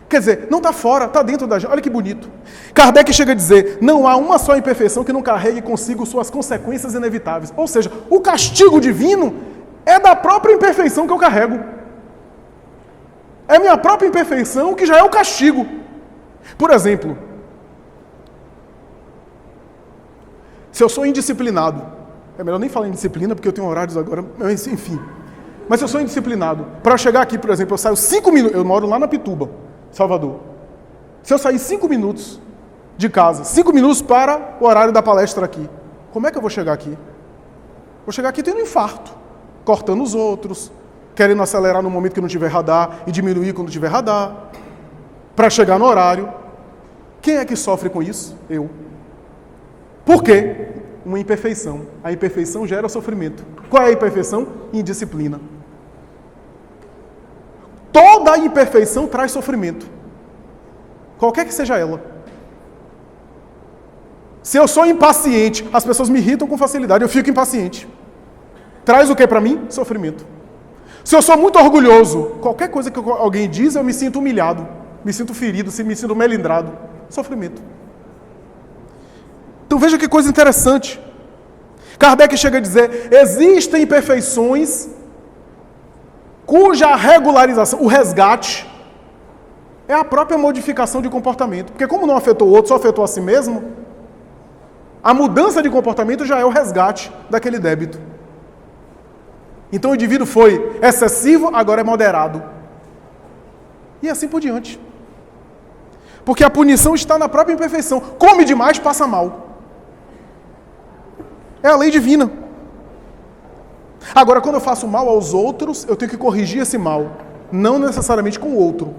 Quer dizer, não está fora, está dentro da gente. Olha que bonito. Kardec chega a dizer, não há uma só imperfeição que não carregue consigo suas consequências inevitáveis. Ou seja, o castigo divino é da própria imperfeição que eu carrego. É minha própria imperfeição que já é o castigo. Por exemplo, Se eu sou indisciplinado, é melhor nem falar em disciplina, porque eu tenho horários agora, mas enfim. Mas se eu sou indisciplinado, para chegar aqui, por exemplo, eu saio 5 minutos, eu moro lá na Pituba, Salvador. Se eu sair 5 minutos de casa, 5 minutos para o horário da palestra aqui, como é que eu vou chegar aqui? Vou chegar aqui tendo um infarto, cortando os outros, querendo acelerar no momento que não tiver radar e diminuir quando tiver radar, para chegar no horário. Quem é que sofre com isso? Eu. Por quê? Uma imperfeição. A imperfeição gera sofrimento. Qual é a imperfeição? Indisciplina. Toda imperfeição traz sofrimento. Qualquer que seja ela. Se eu sou impaciente, as pessoas me irritam com facilidade, eu fico impaciente. Traz o que para mim? Sofrimento. Se eu sou muito orgulhoso, qualquer coisa que alguém diz, eu me sinto humilhado, me sinto ferido, me sinto melindrado. Sofrimento. Então veja que coisa interessante. Kardec chega a dizer, existem imperfeições cuja regularização, o resgate, é a própria modificação de comportamento. Porque como não afetou o outro, só afetou a si mesmo, a mudança de comportamento já é o resgate daquele débito. Então o indivíduo foi excessivo, agora é moderado. E assim por diante. Porque a punição está na própria imperfeição. Come demais, passa mal. É a lei divina. Agora, quando eu faço mal aos outros, eu tenho que corrigir esse mal. Não necessariamente com o outro.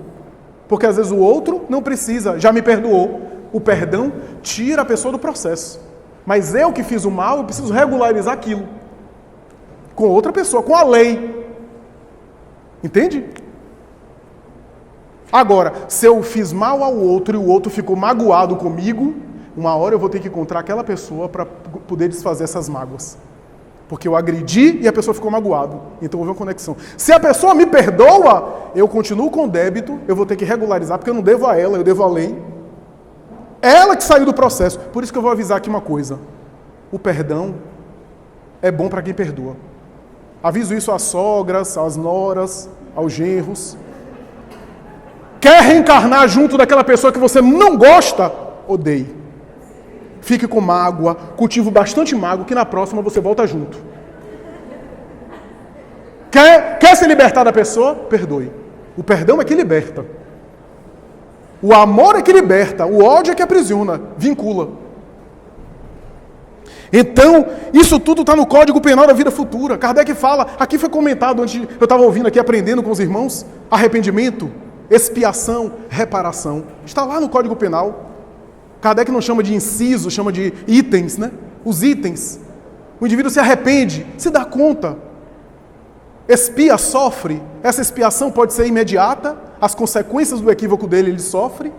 Porque às vezes o outro não precisa, já me perdoou. O perdão tira a pessoa do processo. Mas eu que fiz o mal, eu preciso regularizar aquilo. Com outra pessoa, com a lei. Entende? Agora, se eu fiz mal ao outro e o outro ficou magoado comigo, uma hora eu vou ter que encontrar aquela pessoa para poder desfazer essas mágoas. Porque eu agredi e a pessoa ficou magoada. Então houve uma conexão. Se a pessoa me perdoa, eu continuo com o débito, eu vou ter que regularizar, porque eu não devo a ela, eu devo a lei. Ela que saiu do processo. Por isso que eu vou avisar aqui uma coisa. O perdão é bom para quem perdoa. Aviso isso às sogras, às noras, aos genros. Quer reencarnar junto daquela pessoa que você não gosta? Odeie. Fique com mágoa, cultive bastante mágoa, que na próxima você volta junto. Quer se libertar da pessoa? Perdoe. O perdão é que liberta. O amor é que liberta, o ódio é que aprisiona, vincula. Então, isso tudo está no Código Penal da Vida Futura. Kardec fala, aqui foi comentado, antes eu estava ouvindo aqui, aprendendo com os irmãos, arrependimento, expiação, reparação. Está lá no Código Penal. Kardec não chama de inciso, chama de itens, né? Os itens. O indivíduo se arrepende, se dá conta. Expia, sofre. Essa expiação pode ser imediata, as consequências do equívoco dele ele sofre.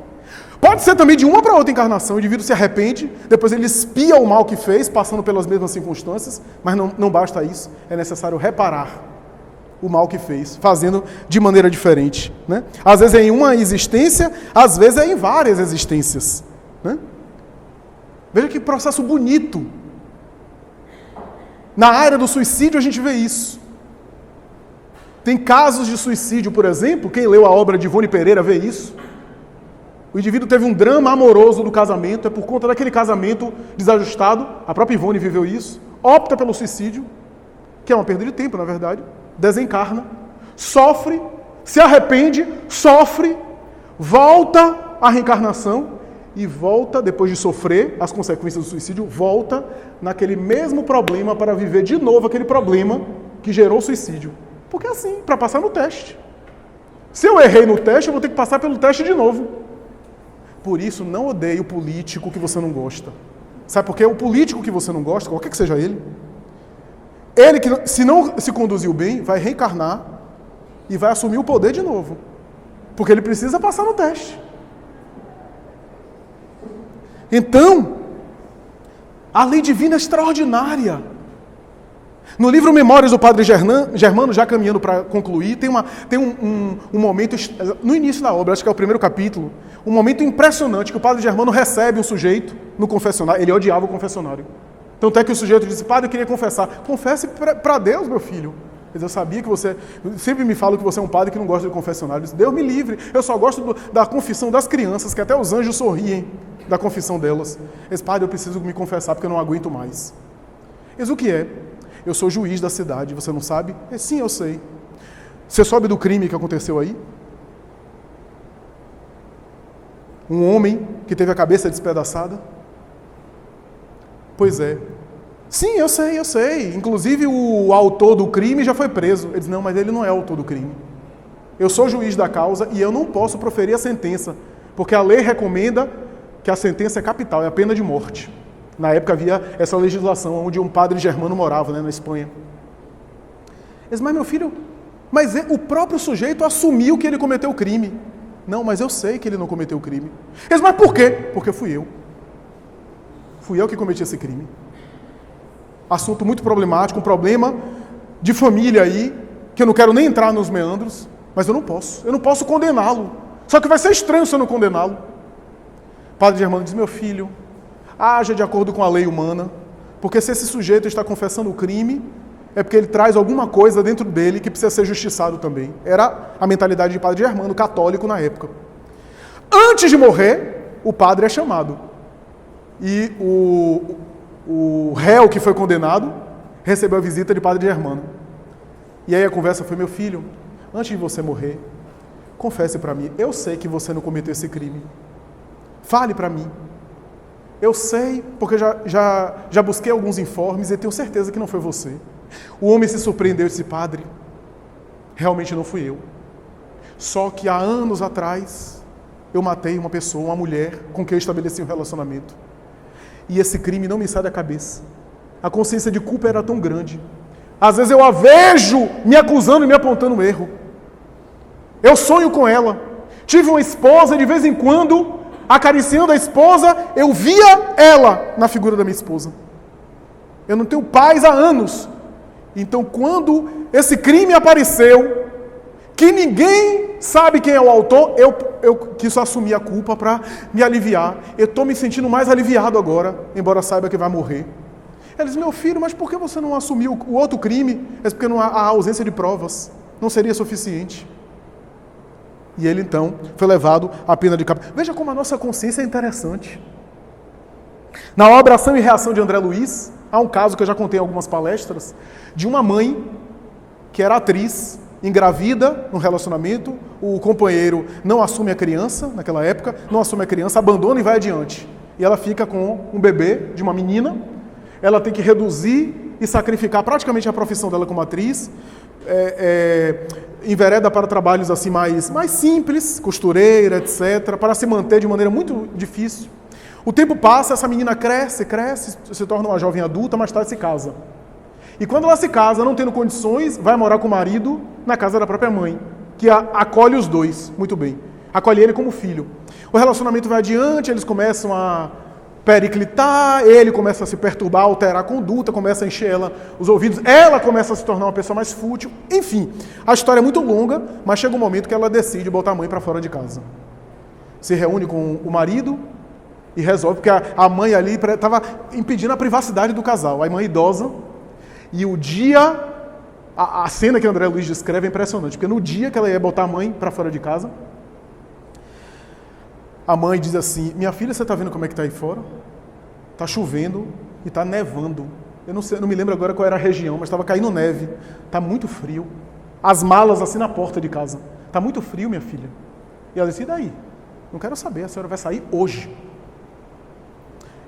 Pode ser também de uma para outra encarnação, o indivíduo se arrepende, depois ele expia o mal que fez, passando pelas mesmas circunstâncias, mas não basta isso, é necessário reparar o mal que fez, fazendo de maneira diferente. Né? Às vezes é em uma existência, às vezes é em várias existências. Né? Veja que processo bonito. Na área do suicídio a gente vê isso. Tem casos de suicídio, por exemplo, quem leu a obra de Ivone Pereira vê isso. O indivíduo teve um drama amoroso do casamento, é por conta daquele casamento desajustado, a própria Ivone viveu isso, opta pelo suicídio, que é uma perda de tempo, na verdade, desencarna, sofre, se arrepende, sofre, volta à reencarnação e volta, depois de sofrer as consequências do suicídio, volta naquele mesmo problema para viver de novo aquele problema que gerou o suicídio. Porque é assim, para passar no teste. Se eu errei no teste, eu vou ter que passar pelo teste de novo. Por isso, não odeie o político que você não gosta. Sabe por quê? O político que você não gosta, qualquer que seja ele que, se não se conduziu bem, vai reencarnar e vai assumir o poder de novo. Porque ele precisa passar no teste. Então, a lei divina é extraordinária. No livro Memórias do Padre Germano, já caminhando para concluir, tem um momento, no início da obra, acho que é o primeiro capítulo, um momento impressionante que o Padre Germano recebe um sujeito no confessionário. Ele odiava o confessionário. Tanto é que o sujeito disse, padre, eu queria confessar. Confesse para Deus, meu filho. Mas eu sabia que você, sempre me fala que você é um padre que não gosta de confessionário. Eu disse, Deus me livre, eu só gosto da confissão das crianças, que até os anjos sorriem da confissão delas. Eles, padre, eu preciso me confessar porque eu não aguento mais. Eles, o que é? Eu sou juiz da cidade, você não sabe? Sim, eu sei. Você soube do crime que aconteceu aí? Um homem que teve a cabeça despedaçada? Pois é. Sim, eu sei. Inclusive o autor do crime já foi preso. Ele diz, não, mas ele não é autor do crime. Eu sou juiz da causa e eu não posso proferir a sentença, porque a lei recomenda que a sentença é capital, é a pena de morte. Na época havia essa legislação onde um padre germano morava, na Espanha. Ele diz, mas meu filho, o próprio sujeito assumiu que ele cometeu o crime. Não, mas eu sei que ele não cometeu o crime. Ele diz, mas por quê? Porque fui eu. Fui eu que cometi esse crime. Assunto muito problemático, um problema de família aí, que eu não quero nem entrar nos meandros, mas eu não posso condená-lo. Só que vai ser estranho se eu não condená-lo. O padre Germano diz, meu filho, haja de acordo com a lei humana, porque se esse sujeito está confessando o crime, é porque ele traz alguma coisa dentro dele que precisa ser justiçado também. Era a mentalidade de padre Germano, católico na época. Antes de morrer, o padre é chamado. E o réu que foi condenado recebeu a visita de padre Germano. E aí a conversa foi, meu filho, antes de você morrer, confesse para mim, eu sei que você não cometeu esse crime. Fale para mim. Eu sei, porque já busquei alguns informes e tenho certeza que não foi você. O homem se surpreendeu e disse, padre, realmente não fui eu. Só que há anos atrás, eu matei uma pessoa, uma mulher, com quem eu estabeleci um relacionamento. E esse crime não me sai da cabeça. A consciência de culpa era tão grande. Às vezes eu a vejo me acusando e me apontando um erro. Eu sonho com ela. Tive uma esposa e de vez em quando, acariciando a esposa, eu via ela na figura da minha esposa. Eu não tenho paz há anos. Então, quando esse crime apareceu, que ninguém sabe quem é o autor, eu quis assumir a culpa para me aliviar. Eu estou me sentindo mais aliviado agora, embora saiba que vai morrer. Ela diz, meu filho, mas por que você não assumiu o outro crime? É porque não há ausência de provas. Não seria suficiente. E ele, então, foi levado à pena de capital. Veja como a nossa consciência é interessante. Na obra Ação e Reação de André Luiz, há um caso que eu já contei em algumas palestras, de uma mãe que era atriz, engravida no relacionamento, o companheiro não assume a criança, naquela época, não assume a criança, abandona e vai adiante. E ela fica com um bebê de uma menina, ela tem que reduzir e sacrificar praticamente a profissão dela como atriz, envereda para trabalhos assim mais simples, costureira, etc., para se manter de maneira muito difícil. O tempo passa, essa menina cresce, se torna uma jovem adulta, mais tarde se casa. E quando ela se casa, não tendo condições, vai morar com o marido na casa da própria mãe, que acolhe os dois, muito bem. Acolhe ele como filho. O relacionamento vai adiante, eles começam a periclitar, ele começa a se perturbar, alterar a conduta, começa a encher os ouvidos, ela começa a se tornar uma pessoa mais fútil. Enfim, a história é muito longa, mas chega um momento que ela decide botar a mãe para fora de casa. Se reúne com o marido e resolve, porque a mãe ali estava impedindo a privacidade do casal, a mãe idosa. E o dia, a cena que André Luiz descreve é impressionante, porque no dia que ela ia botar a mãe para fora de casa, a mãe diz assim, minha filha, você está vendo como é que está aí fora? Está chovendo e está nevando. Eu não me lembro agora qual era a região, mas estava caindo neve. Está muito frio. As malas assim na porta de casa. Está muito frio, minha filha. E ela disse, e daí? Não quero saber, a senhora vai sair hoje.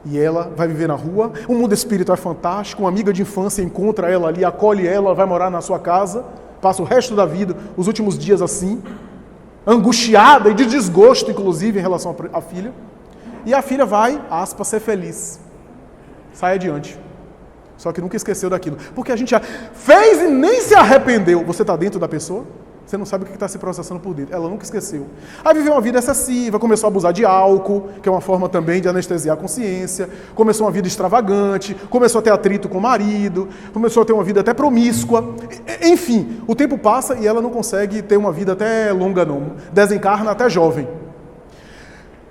E ela vai viver na rua, o mundo espiritual é fantástico, uma amiga de infância encontra ela ali, acolhe ela, vai morar na sua casa, passa o resto da vida, os últimos dias assim, angustiada e de desgosto, inclusive, em relação à filha. E a filha vai, aspas, ser feliz. Sai adiante. Só que nunca esqueceu daquilo. Porque a gente já fez e nem se arrependeu. Você está dentro da pessoa? Você não sabe o que está se processando por dentro. Ela nunca esqueceu. Aí viveu uma vida excessiva, começou a abusar de álcool, que é uma forma também de anestesiar a consciência, começou uma vida extravagante, começou a ter atrito com o marido, começou a ter uma vida até promíscua. Enfim, o tempo passa e ela não consegue ter uma vida até longa não. Desencarna até jovem.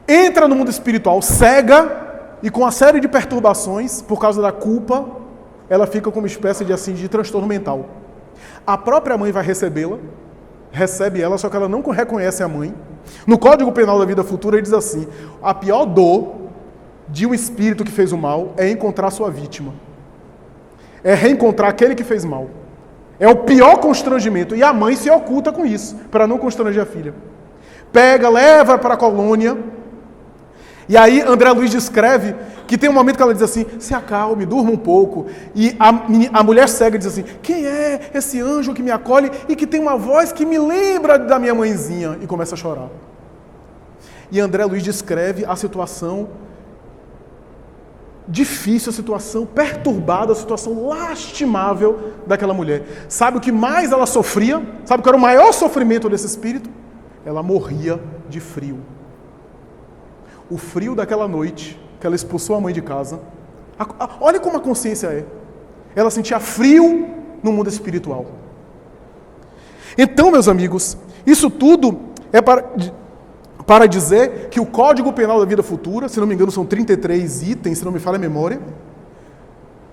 Entra no mundo espiritual cega e com uma série de perturbações, por causa da culpa, ela fica com uma espécie de transtorno mental. A própria mãe vai recebê-la, recebe ela, só que ela não reconhece a mãe. No Código Penal da Vida Futura, ele diz assim, a pior dor de um espírito que fez o mal é encontrar sua vítima. É reencontrar aquele que fez mal. É o pior constrangimento. E a mãe se oculta com isso, para não constranger a filha. Pega, leva para a colônia. E aí André Luiz descreve que tem um momento que ela diz assim, se acalme, durma um pouco. E a mulher cega diz assim, quem é esse anjo que me acolhe e que tem uma voz que me lembra da minha mãezinha? E começa a chorar. E André Luiz descreve a situação difícil, a situação perturbada, a situação lastimável daquela mulher. Sabe o que mais ela sofria? Sabe o que era o maior sofrimento desse espírito? Ela morria de frio. O frio daquela noite, que ela expulsou a mãe de casa. Olha como a consciência é. Ela sentia frio no mundo espiritual. Então, meus amigos, isso tudo é para dizer que o Código Penal da Vida Futura, se não me engano são 33 itens, se não me falha a memória,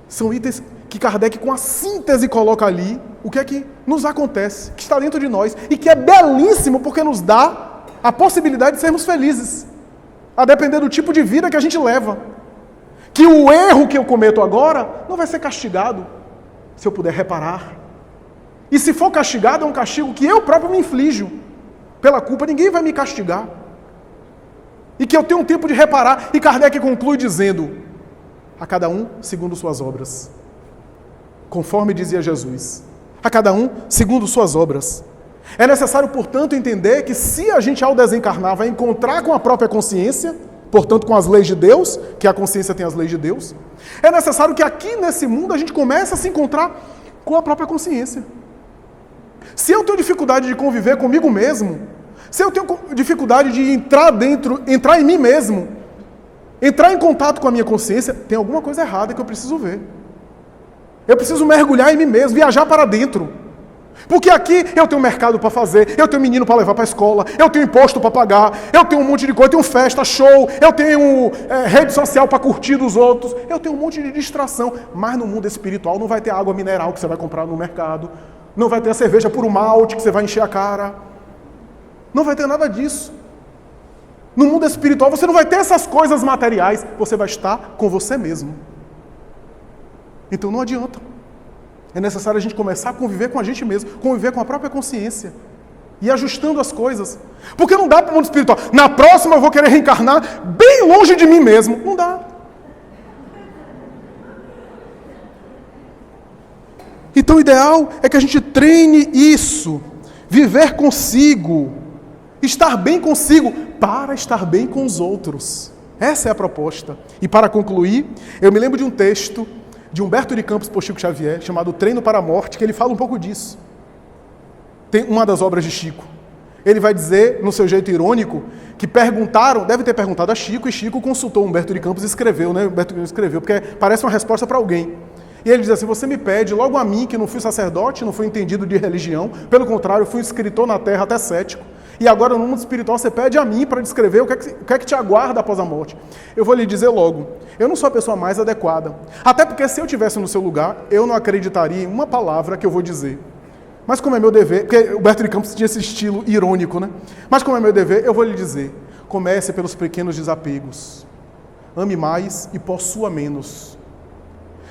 são itens que Kardec com a síntese coloca ali o que é que nos acontece, que está dentro de nós, e que é belíssimo porque nos dá a possibilidade de sermos felizes, a depender do tipo de vida que a gente leva. Que o erro que eu cometo agora não vai ser castigado, se eu puder reparar. E se for castigado, é um castigo que eu próprio me inflijo. Pela culpa, ninguém vai me castigar. E que eu tenho um tempo de reparar. E Kardec conclui dizendo, a cada um segundo suas obras. Conforme dizia Jesus. A cada um segundo suas obras. É necessário, portanto, entender que se a gente ao desencarnar vai encontrar com a própria consciência, portanto com as leis de Deus, que a consciência tem as leis de Deus, é necessário que aqui nesse mundo a gente comece a se encontrar com a própria consciência. Se eu tenho dificuldade de conviver comigo mesmo, se eu tenho dificuldade de entrar em mim mesmo, entrar em contato com a minha consciência, tem alguma coisa errada que eu preciso ver. Eu preciso mergulhar em mim mesmo, viajar para dentro. Porque aqui eu tenho mercado para fazer, eu tenho menino para levar para a escola, eu tenho imposto para pagar, eu tenho um monte de coisa, eu tenho festa, show, eu tenho rede social para curtir dos outros, eu tenho um monte de distração. Mas no mundo espiritual não vai ter água mineral que você vai comprar no mercado, não vai ter a cerveja puro malte que você vai encher a cara, não vai ter nada disso. No mundo espiritual você não vai ter essas coisas materiais, você vai estar com você mesmo. Então não adianta. É necessário a gente começar a conviver com a gente mesmo, conviver com a própria consciência. E ajustando as coisas. Porque não dá para o mundo espiritual. Na próxima eu vou querer reencarnar bem longe de mim mesmo. Não dá. Então o ideal é que a gente treine isso. Viver consigo. Estar bem consigo para estar bem com os outros. Essa é a proposta. E para concluir, eu me lembro de um texto de Humberto de Campos por Chico Xavier, chamado Treino para a Morte, que ele fala um pouco disso. Tem uma das obras de Chico. Ele vai dizer, no seu jeito irônico, que perguntaram, deve ter perguntado a Chico, e Chico consultou Humberto de Campos e escreveu, né? Humberto de Campos escreveu, porque parece uma resposta para alguém. E ele diz assim, você me pede, logo a mim, que não fui sacerdote, não fui entendido de religião, pelo contrário, fui um escritor na terra até cético, e agora no mundo espiritual você pede a mim para descrever o que é que te aguarda após a morte. Eu vou lhe dizer logo, eu não sou a pessoa mais adequada. Até porque se eu estivesse no seu lugar, eu não acreditaria em uma palavra que eu vou dizer. Mas como é meu dever, porque o Humberto de Campos tinha esse estilo irônico, né? Mas como é meu dever, eu vou lhe dizer, comece pelos pequenos desapegos. Ame mais e possua menos.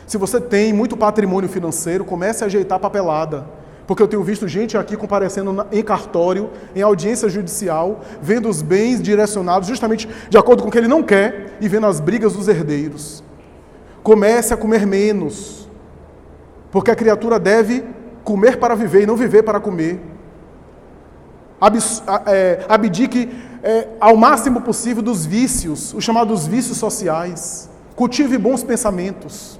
Se você tem muito patrimônio financeiro, comece a ajeitar a papelada. Porque eu tenho visto gente aqui comparecendo em cartório, em audiência judicial, vendo os bens direcionados justamente de acordo com o que ele não quer e vendo as brigas dos herdeiros. Comece a comer menos, porque a criatura deve comer para viver e não viver para comer. Abdique ao máximo possível dos vícios, os chamados vícios sociais. Cultive bons pensamentos.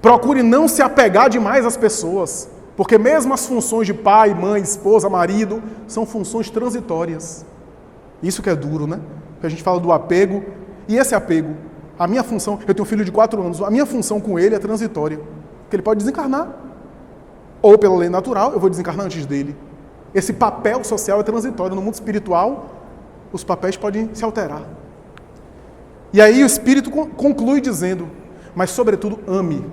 Procure não se apegar demais às pessoas. Porque mesmo as funções de pai, mãe, esposa, marido, são funções transitórias. Isso que é duro, né? Porque a gente fala do apego, e esse apego, a minha função, eu tenho um filho de 4 anos, a minha função com ele é transitória. Porque ele pode desencarnar. Ou pela lei natural, eu vou desencarnar antes dele. Esse papel social é transitório. No mundo espiritual, os papéis podem se alterar. E aí o Espírito conclui dizendo, mas sobretudo ame.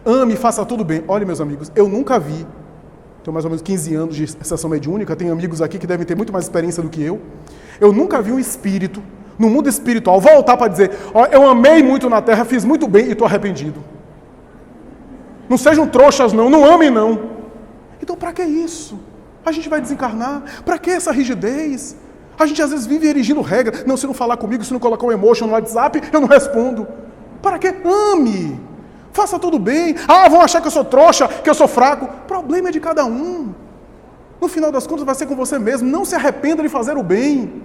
Ame e faça tudo bem. Olha, meus amigos, eu nunca vi, tenho mais ou menos 15 anos de sessão mediúnica, tenho amigos aqui que devem ter muito mais experiência do que eu nunca vi um espírito no mundo espiritual, voltar para dizer, ó, eu amei muito na terra, fiz muito bem e estou arrependido. Não sejam trouxas não amem não. Então para que isso? A gente vai desencarnar, para que essa rigidez? A gente às vezes vive erigindo regra, não, se não falar comigo, se não colocar um emotion no WhatsApp, eu não respondo. Para que? Ame, faça tudo bem. Vão achar que eu sou trouxa, que eu sou fraco. O problema é de cada um. No final das contas vai ser com você mesmo, não se arrependa de fazer o bem.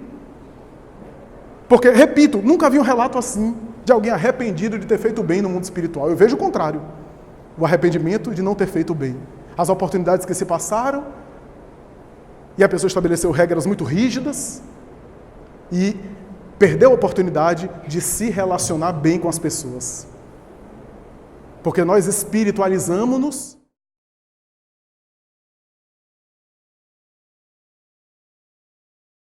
Porque, repito, nunca vi um relato assim, de alguém arrependido de ter feito o bem no mundo espiritual. Eu vejo o contrário. O arrependimento de não ter feito o bem. As oportunidades que se passaram, e a pessoa estabeleceu regras muito rígidas, e perdeu a oportunidade de se relacionar bem com as pessoas. Porque nós espiritualizamos-nos